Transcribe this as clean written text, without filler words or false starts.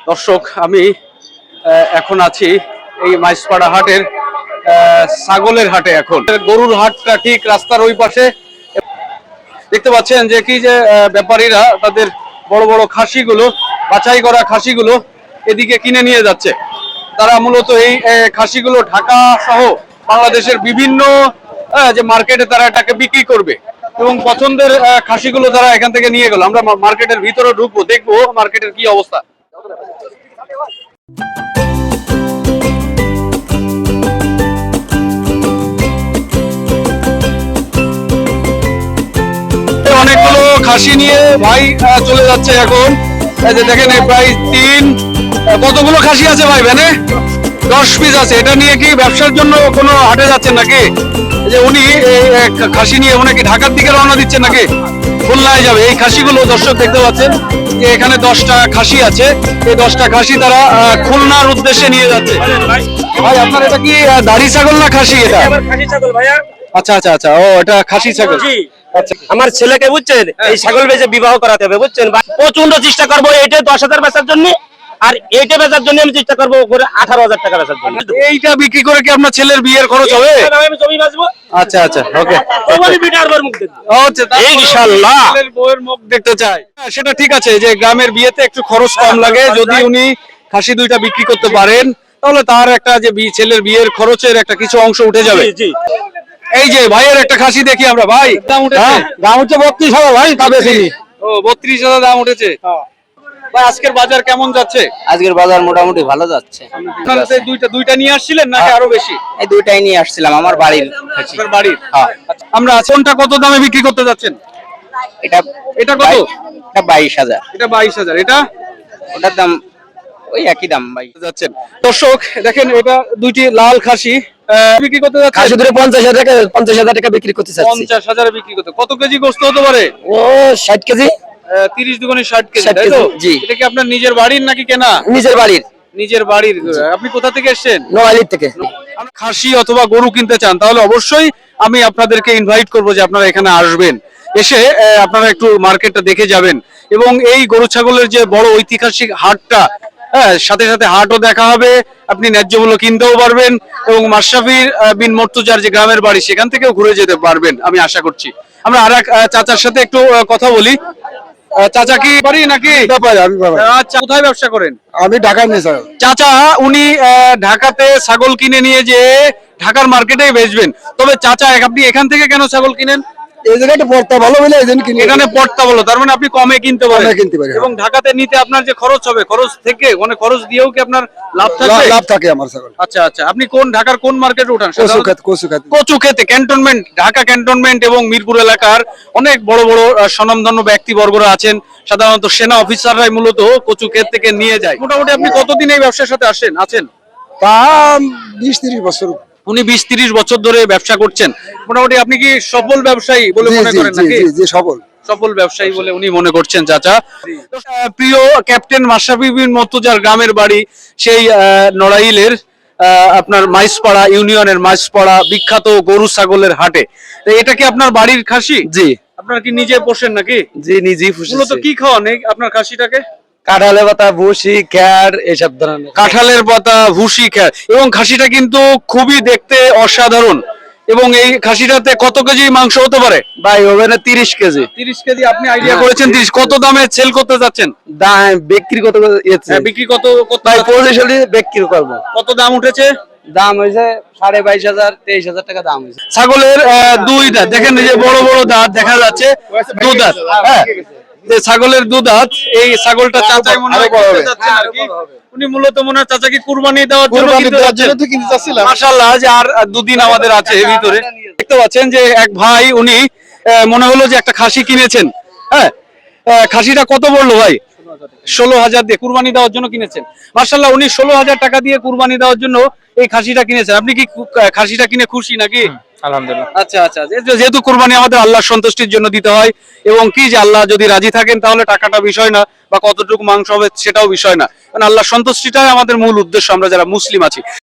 দর্শক, আমি এখন আছি এই মাইসপাড়া হাটের ছাগলের হাটে। এখন গরুর হাটটা ঠিক রাস্তার ওই পাশে। দেখতে পাচ্ছেন যে কি যে ব্যাপারীরা তাদের বড় বড় খাসিগুলো, বাছাই করা খাসিগুলো এদিকে কিনে নিয়ে যাচ্ছে। তারা মূলত এই খাসিগুলো ঢাকা সহ বাংলাদেশের বিভিন্ন যে মার্কেটে তারা এটাকে বিক্রি করবে এবং পছন্দের খাসিগুলো তারা এখান থেকে নিয়ে গেল। আমরা মার্কেটের ভিতরে ঢুকবো, দেখবো মার্কেটের কি অবস্থা। অনেকগুলো খাসি নিয়ে ভাই চলে যাচ্ছে এখন। এই যে দেখেন প্রায় কতগুলো খাসি আছে ভাই ভ্যানে? 10 পিস আছে। এটা নিয়ে কি ব্যবসার জন্য কোনো হাটে যাচ্ছেন নাকি? যে উনি খাসি নিয়ে কি ঢাকার দিকে রওনা দিচ্ছেন নাকি খুলনায় যাবে? এই খাসিগুলো দর্শক দেখতে পাচ্ছেন যে এখানে 10টা খাসি আছে। এই 10টা খাসি তারা খুলনার উদ্দেশ্যে নিয়ে যাচ্ছে। ভাই আপনার এটা কি দাড়ি ছাগল না খাসি? এটা খাসি ছাগল ভাইয়া। আচ্ছা আচ্ছা আচ্ছা, ও এটা খাসি ছাগল। আচ্ছা, আমার ছেলেকে বুঝছেন এই ছাগল বেচে বিবাহ করাতে হবে বুঝছেন। প্রচন্ড চেষ্টা করবো এটা 10,000 বেচার জন্য, আর এইটা বেচার জন্য আমি চেষ্টা করবো 18,000 টাকা বেচার জন্য। এইটা বিক্রি করে কি আপনার ছেলের বিয়ের খরচ হবে? আমি জমি বাঁচবো। আচ্ছা আচ্ছা, ওকে। ইনশাআল্লাহ ছেলের বউয়ের মুখ দেখতে চাই, সেটা ঠিক আছে যে গ্রামের বিয়েতে একটু খরচ কম লাগে। যদি উনি খাসি 2টা বিক্রি করতে পারেন তাহলে তার একটা যে ছেলের বিয়ের খরচের একটা কিছু অংশ উঠে যাবে। এই যে ভাইয়ের একটা খাসি দেখি আমরা। ভাই দাম উঠেছে? দাম হচ্ছে 32,000 ভাই। তা বেশি ও 32,000 দাম উঠেছে। ভাই আজকের বাজার কেমন যাচ্ছে? আজকের বাজার মোটামুটি ভালো যাচ্ছে। দুইটা নিয়ে আসছিলেন নাকি আরো বেশি? এই দুইটাই নিয়ে আসছিলাম আমার বাড়ির। আপনার বাড়ির? আচ্ছা, আমরা কোনটা কত দামে বিক্রি করতে যাচ্ছেন? এটা এটা কত? এটা 22,000। এটা 22,000। এটা ওটার দাম ওই একই দাম ভাই। যাচ্ছেন দর্শক, দেখেন এটা 2টি লাল খাসি বিক্রি করতে যাচ্ছে। খাসি ধরে 50,000 টাকা বিক্রি করতে চাচ্ছি। 50,000 এ বিক্রি করতে। কত কেজি গোশত হতে পারে? ও 60 কেজি। 30 দুগুণে 60 কেজি, 60 তাই তো? জি। এটা কি আপনার নিজের বাড়ির নাকি কেনা? নিজের বাড়ির। নিজের বাড়ির। আপনি কোথা থেকে এসেছেন? নোয়ালির থেকে। খাসি অথবা গরু কিনতে চান তাহলে অবশ্যই আমি আপনাদেরকে ইনভাইট করব যে আপনারা এখানে আসবেন, এসে আপনারা একটু মার্কেটটা দেখে যাবেন। এবং এই গরু ছাগলের যে বড় ঐতিহাসিক হাটটা, সাথে সাথে হাটও দেখা হবে, আপনি ন্যায্য মূল্য কিনতেও পারবেন এবং মাশরাফি বিন মুর্তজার যে গ্রামের বাড়ি সেখান থেকেও ঘুরে যেতে পারবেন আমি আশা করছি। আমরা আরেক চাচার সাথে একটু কথা বলি। চাচা কি বাড়ি নাকি? আচ্ছা, কোথায় ব্যবসা করেন? আমি ঢাকায় নিয়ে স্যার। চাচা উনি ঢাকাতে ছাগল কিনে নিয়ে যে ঢাকার মার্কেটেই বেচবেন। তবে চাচা আপনি এখান থেকে কেন ছাগল কিনেন? এই জায়গাটা পড়তা ভালো বলে এই জন্য কিনি। এখানে পড়তা ভালো, তার মানে আপনি কমে কিনতে পারেন। কমে কিনতে পারি, এবং ঢাকাতে নিতে আপনার যে খরচ হবে, খরচ থেকে খরচ দিয়েও কি আপনার লাভ থাকবে? লাভ থাকে আমার ছাগল। আচ্ছা আচ্ছা, আপনি ঢাকার কোন মার্কেটে উঠান? কচুক্ষেত ক্যান্টনমেন্ট, ঢাকা ক্যান্টনমেন্ট এবং মিরপুর এলাকার অনেক বড় বড় স্বনামধন্য ব্যক্তিবর্গরা আছেন। সাধারণত সেনা অফিসাররাই মূলত কচুক্ষেত থেকে নিয়ে যায়। মোটামুটি আপনি কতদিন এই ব্যবসার সাথে আছেন? তা 20-30 বছর। উনি 20-30 বছর ধরে ব্যবসা করছেন। মোটামুটি আপনি কি সফল ব্যবসায়ী বলে মনে করেন নাকি? জি, সফল ব্যবসায়ী বলে উনি মনে করছেন চাচা। প্রিয় ক্যাপ্টেন মাশরাফি বিন মুর্তজার গ্রামের বাড়ি সেই নড়াইলের আপনার মাইসপাড়া ইউনিয়নের মাইসপাড়া বিখ্যাত গরু ছাগলের হাটে। এটা কি আপনার বাড়ির খাসি? জি। আপনার কি নিজে পোষেন নাকি? জি, নিজেই পুষি। মূলত কি খাওয়ান আপনার খাসিটাকে? কাঁঠালের পাতা, ভুসি, খ্যার এসব ধরনের। কাঁঠালের পাতা, ভুসি, খ্যার। এবং খাসিটা কিন্তু খুবই দেখতে অসাধারণ। এবং এই খাসিটাতে কত কেজি মাংস হতে পারে? ভাই ওখানে 30 কেজি। 30 কেজি আপনি আইডিয়া করেছেন। 30 কত দামে সেল করতে যাচ্ছেন? দাম বিক্রি কত? বিক্রি কত? ভাই 25 বিক্রি করবো। কত দাম উঠেছে? দাম হয়েছে 22,500 23,000 টাকা দাম হয়েছে। ছাগলের 2 দাঁত দেখেন, এই যে বড় বড় দাঁত দেখা যাচ্ছে, 2 দাঁত। হ্যাঁ, ছাগলের 2 দাঁত। এই ছাগলটা চাচাই মনে হয় কিনতে যাচ্ছেন আর কি। উনি মূলত মনে হয় চাচা কি কুরবানি দেওয়ার জন্য কিনতে যাচ্ছেন। মাশাআল্লাহ, যে আর 2 দিন আমাদের আছে এর ভিতরে। দেখতে পাচ্ছেন যে এক ভাই উনি মনে হলো যে একটা খাসি কিনেছেন। হ্যাঁ, খাসিটা কত বললো ভাই? 16,000 দিয়ে কুরবানি দেওয়ার জন্য কিনেছেন। মাশাআল্লাহ, উনি 16,000 টাকা দিয়ে কুরবানি দেওয়ার জন্য এই খাসিটা কিনেছেন। আপনি কি খাসিটা কিনে খুশি নাকি? আলহামদুলিল্লাহ। আচ্ছা আচ্ছা, যেহেতু কুরবানি আমাদের আল্লাহর সন্তুষ্টির জন্য দিতে হয় এবং কি যে আল্লাহ যদি রাজি থাকেন তাহলে টাকাটা বিষয় না, বা কতটুকু মাংস হবে সেটাও বিষয় না, কারণ আল্লাহর সন্তুষ্টিটাই আমাদের মূল উদ্দেশ্য আমরা যারা মুসলিম আছি।